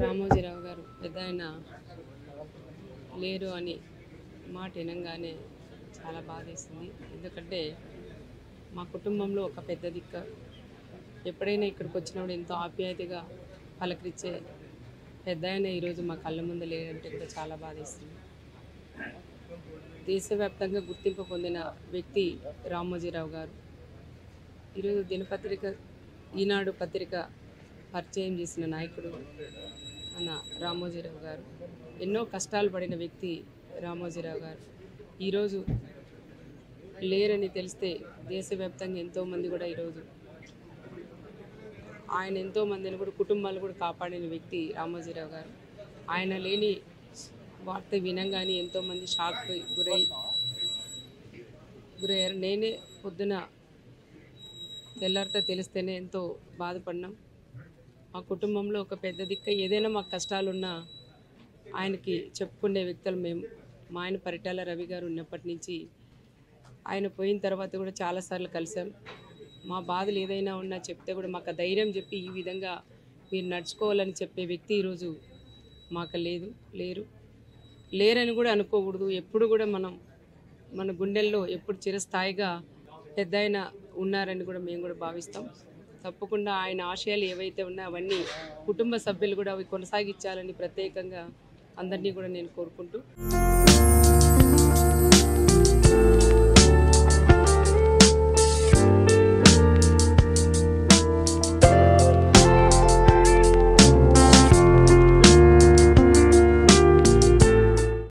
రామోజీరావు గారు పెద్దాయన లేరు అని మాట వినంగానే చాలా బాధేసింది. ఎందుకంటే మా కుటుంబంలో ఒక పెద్ద దిక్క. ఎప్పుడైనా ఇక్కడికి వచ్చినప్పుడు ఎంతో ఆప్యాయతగా పలకరించే పెద్దాయన ఈరోజు మా కళ్ళ ముందు లేరంటే కూడా చాలా బాధేస్తుంది. దేశవ్యాప్తంగా గుర్తింపు పొందిన వ్యక్తి రామోజీరావు గారు. ఈరోజు దినపత్రిక ఈనాడు పత్రిక పరిచయం చేసిన నాయకుడు మన రామోజీరావు గారు. ఎన్నో కష్టాలు పడిన వ్యక్తి రామోజీరావు గారు. ఈరోజు లేరని తెలిస్తే దేశవ్యాప్తంగా ఎంతోమంది కూడా ఈరోజు ఆయన ఎంతోమందిని కూడా కుటుంబాలు కూడా కాపాడిన వ్యక్తి రామోజీరావు గారు. ఆయన లేని వార్త వినంగానే ఎంతోమంది షాక్ గురయ్యారు. నేనే పొద్దున తెల్లారితో తెలిస్తేనే ఎంతో బాధపడినాం. మా కుటుంబంలో ఒక పెద్ద దిక్క. ఏదైనా మాకు కష్టాలున్నా ఆయనకి చెప్పుకునే వ్యక్తులు మేము. మా ఆయన పరిటాల రవి గారు ఉన్నప్పటి నుంచి ఆయన పోయిన తర్వాత కూడా చాలాసార్లు కలిసాం. మా బాధలు ఏదైనా ఉన్నా చెప్తే కూడా మాకు ధైర్యం చెప్పి ఈ విధంగా మీరు నడుచుకోవాలని చెప్పే వ్యక్తి ఈరోజు మాకు లేరని కూడా అనుకోకూడదు. ఎప్పుడు కూడా మన గుండెల్లో ఎప్పుడు చిరస్థాయిగా పెద్దాయన ఉన్నారని కూడా మేము కూడా భావిస్తాం. తప్పకుండా ఆయన ఆశయాలు ఏవైతే ఉన్నాయో అవన్నీ కుటుంబ సభ్యులు కూడా అవి కొనసాగించాలని ప్రత్యేకంగా అందరినీ కూడా నేను కోరుకుంటూ